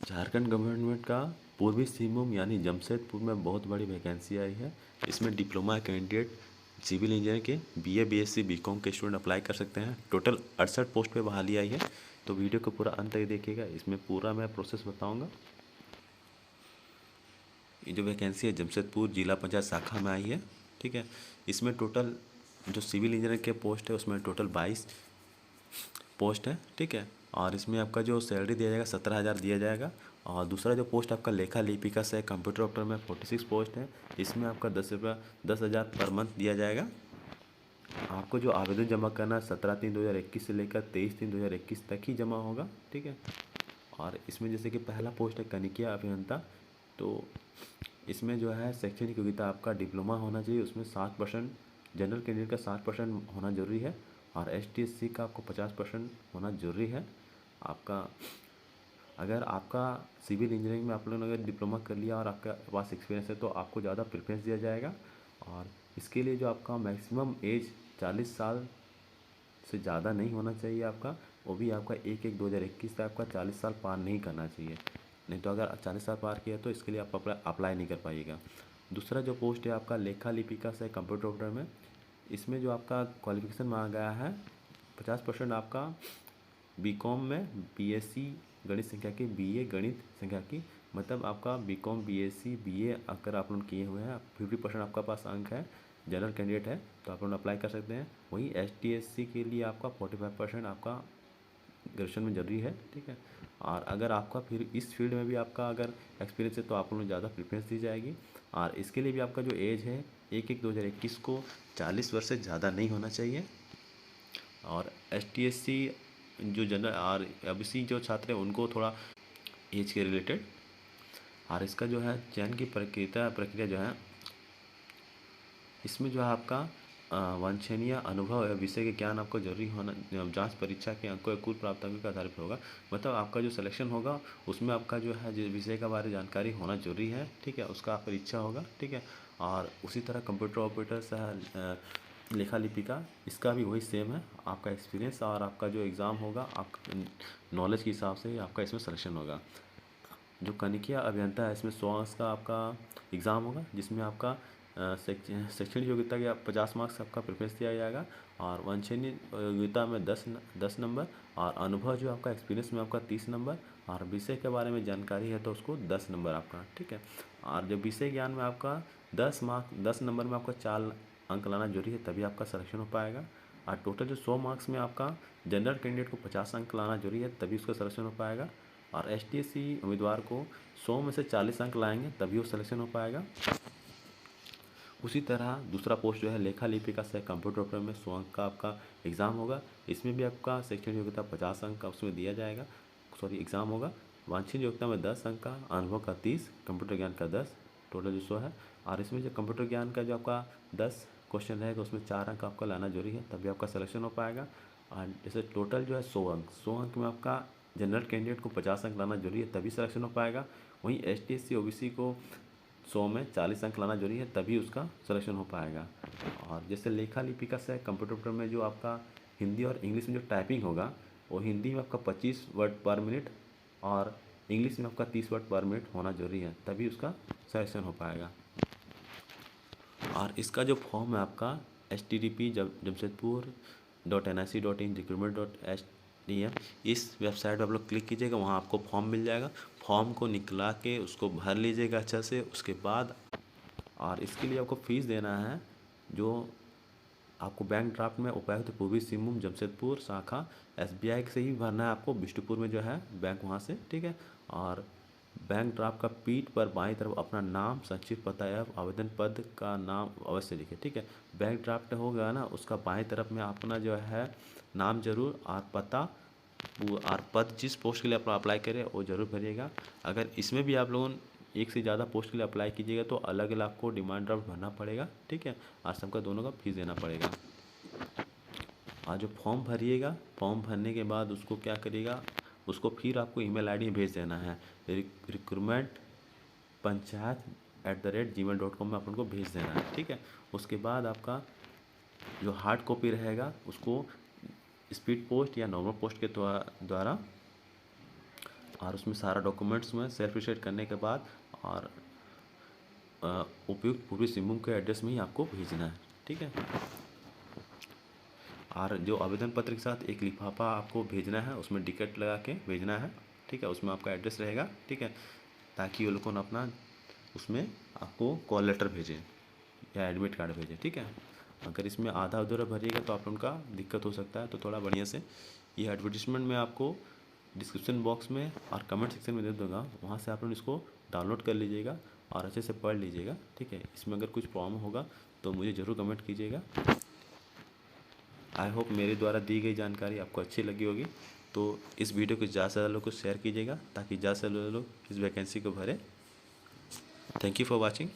Jharkhand government का पूर्वी सिंहभूम यानी जमशेदपुर में बहुत बड़ी वैकेंसी आई है। इसमें डिप्लोमा कैंडिडेट सिविल इंजीनियर के बीए बीएससी बीकॉम के स्टूडेंट अप्लाई कर सकते हैं। टोटल 68 पोस्ट पे बहाली आई है। तो वीडियो को पूरा अंत तक देखिएगा, इसमें पूरा मैं प्रोसेस बताऊंगा। ये जो वैकेंसी है जमशेदपुर जिला पंचायत शाखा में आई है, ठीक है। इसमें टोटल जो सिविल इंजीनियर के पोस्ट है उसमें टोटल 22 पोस्ट है, ठीक है। और इसमें आपका जो सैलरी दिया जाएगा 17,000 दिया जाएगा। और दूसरा जो पोस्ट आपका लेखा लिपिका से कंप्यूटर ऑपरेटर में 46 पोस्ट है। इसमें आपका 10,000 पर मंथ दिया जाएगा। आपको जो आवेदन जमा करना है 17/3/2021 से लेकर 23/3/2021 तक ही जमा होगा, ठीक है। और इसमें जैसे कि पहला पोस्ट है कनिकिया अभियंता। तो इसमें जो है शैक्षणिक योग्यता आपका डिप्लोमा होना चाहिए, उसमें 60%, जनरल कैंडिडेट का 60% होना जरूरी है। और ST/SC का आपको 50% होना जरूरी है। आपका अगर आपका सिविल इंजीनियरिंग में आप लोगों ने अगर डिप्लोमा कर लिया और आपके पास एक्सपीरियंस है तो आपको ज़्यादा प्रेफरेंस दिया जाएगा। और इसके लिए जो आपका मैक्सिमम एज 40 साल से ज़्यादा नहीं होना चाहिए आपका, वो भी आपका 1/1/2021 तक आपका 40 साल पार नहीं करना चाहिए। नहीं तो अगर 40 साल पार किया तो इसके लिए आप अप्लाई नहीं कर पाइएगा। दूसरा जो पोस्ट है आपका लेखा लिपिका से कंप्यूटर ऑपरेटर में, इसमें जो आपका क्वालिफिकेशन मांगा गया है 50% आपका बीकॉम में बीएससी गणित संख्या की, बीए गणित संख्या की, मतलब आपका बीकॉम बीएससी बीए अगर आप लोग किए हुए हैं 50% आपका पास अंक है, जनरल कैंडिडेट है तो आप लोग अप्लाई कर सकते हैं। वहीं ST/SC के लिए आपका 45% आपका ग्रेजुएशन में जरूरी है, ठीक है। और अगर आपका फिर इस फील्ड में भी आपका अगर एक्सपीरियंस है तो आप लोगों को ज़्यादा प्रेफरेंस दी जाएगी। और इसके लिए भी आपका जो एज है 1/1/2021 को 40 वर्ष से ज़्यादा नहीं होना चाहिए। और ST/SC जो जनरल और OBC जो छात्र हैं उनको थोड़ा एज के रिलेटेड। और इसका जो है चयन की प्रक्रिया जो है, इसमें जो है आपका वांछनीय अनुभव या विषय के ज्ञान आपको जरूरी होना, जांच परीक्षा के अंकों या कुल प्राप्त अंकों के आधार पर होगा। मतलब आपका जो सिलेक्शन होगा उसमें आपका जो है जो विषय के बारे में जानकारी होना जरूरी है, ठीक है। उसका परीक्षा होगा, ठीक है। और उसी तरह कंप्यूटर ऑपरेटर सह लेखा लिपिका, इसका भी वही सेम है। आपका एक्सपीरियंस और आपका जो एग्ज़ाम होगा आप नॉलेज के हिसाब से आपका इसमें सिलेक्शन होगा। जो कनिकिया अभियंता है इसमें 100 अंक का आपका एग्ज़ाम होगा, जिसमें आपका शैक्षणिक योग्यता के 50 मार्क्स आपका प्रेफरेंस दिया जाएगा। और वांछनीय योग्यता में 10 नंबर, और अनुभव जो आपका एक्सपीरियंस में आपका 30 नंबर, और विषय के बारे में जानकारी है तो उसको 10 नंबर आपका, ठीक है। और जो विषय ज्ञान में आपका 10 नंबर में आपका 4 अंक लाना जरूरी है, तभी आपका सिलेक्शन हो पाएगा। और टोटल जो 100 मार्क्स में आपका जनरल कैंडिडेट को 50 अंक लाना जरूरी है, तभी उसका सिलेक्शन हो पाएगा। और ST/SC उम्मीदवार को 100 में से 40 अंक लाएंगे तभी वो सिलेक्शन हो पाएगा। उसी तरह दूसरा पोस्ट जो है लेखा लिपिका से कंप्यूटर ऑपरेटर में 100 अंक का आपका एग्ज़ाम होगा। इसमें भी आपका शैक्षणिक योग्यता 50 अंक का उसमें दिया जाएगा, एग्ज़ाम होगा। वांछनीय योग्यता में 10 अंक का, अनुभव का 30, कंप्यूटर ज्ञान का 10, टोटल जो 100 है। और इसमें जो कंप्यूटर ज्ञान का जो आपका 10 क्वेश्चन रहेगा उसमें 4 अंक आपका लाना जरूरी है, तभी आपका सिलेक्शन हो पाएगा। और जैसे टोटल जो है 100 अंक में आपका जनरल कैंडिडेट को 50 अंक लाना जरूरी है, तभी सिलेक्शन हो पाएगा। वहीं ST/SC OBC को 100 में 40 अंक लाना जरूरी है, तभी उसका सिलेक्शन हो पाएगा। और जैसे लेखा लिपिका से कंप्यूटर ऑपरेटर में जो आपका हिंदी और इंग्लिश में जो टाइपिंग होगा, वो हिंदी में आपका 25 वर्ड पर मिनट और इंग्लिश में आपका 30 वर्ड पर मिनट होना जरूरी है, तभी उसका सिलेक्शन हो पाएगा। और इसका जो फॉर्म है आपका http jamshedpur.nic.in recruitment.stm, इस वेबसाइट पर आप लोग क्लिक कीजिएगा, वहाँ आपको फॉर्म मिल जाएगा। फॉर्म को निकला के उसको भर लीजिएगा अच्छा से। उसके बाद और इसके लिए आपको फीस देना है, जो आपको बैंक ड्राफ्ट में उपायुक्त पूर्वी सिंहभूम जमशेदपुर शाखा SBI से ही भरना है आपको, बिष्टुपुर में जो है बैंक वहाँ से, ठीक है। और बैंक ड्राफ्ट का पीठ पर बाईं तरफ अपना नाम, संक्षिप्त पता या आवेदन पद का नाम अवश्य लिखें, ठीक है। बैंक ड्राफ्ट होगा ना, उसका बाईं तरफ में अपना जो है नाम जरूर और पता और पद जिस पोस्ट के लिए आप अप्लाई करें वो जरूर भरिएगा। अगर इसमें भी आप लोगों एक से ज़्यादा पोस्ट के लिए अप्लाई कीजिएगा तो अलग अलग आपको डिमांड ड्राफ्ट भरना पड़ेगा, ठीक है। और सबका दोनों का फीस देना पड़ेगा। और जो फॉर्म भरिएगा, फॉर्म भरने के बाद उसको क्या करिएगा, उसको फिर आपको ईमेल आईडी भेज देना है, recruitmentpanchayat@gmail.com में आप उनको भेज देना है, ठीक है। उसके बाद आपका जो हार्ड कॉपी रहेगा उसको स्पीड पोस्ट या नॉर्मल पोस्ट के द्वारा और उसमें सारा डॉक्यूमेंट्स में सेल्फ स्टेट करने के बाद और उपयुक्त पूर्वी सिंहभूम के एड्रेस में ही आपको भेजना है, ठीक है। और जो आवेदन पत्र के साथ एक लिफाफा आपको भेजना है, उसमें टिकट लगा के भेजना है, ठीक है। उसमें आपका एड्रेस रहेगा, ठीक है, ताकि वो लोग को अपना उसमें आपको कॉल लेटर भेजें या एडमिट कार्ड भेजें, ठीक है। अगर इसमें आधा अधूरा भरिएगा तो आप लोगों का दिक्कत हो सकता है, तो थोड़ा बढ़िया से ये एडवर्टिजमेंट मैं आपको डिस्क्रिप्शन बॉक्स में और कमेंट सेक्शन में दे दूँगा, वहाँ से आप लोग इसको डाउनलोड कर लीजिएगा और अच्छे से पढ़ लीजिएगा, ठीक है। इसमें अगर कुछ प्रॉब्लम होगा तो मुझे ज़रूर कमेंट कीजिएगा। आई होप मेरे द्वारा दी गई जानकारी आपको अच्छी लगी होगी, तो इस वीडियो को ज़्यादा से ज़्यादा लोग को शेयर कीजिएगा ताकि ज़्यादा से ज़्यादा लोग इस वैकेंसी को भरें। Thank you for watching.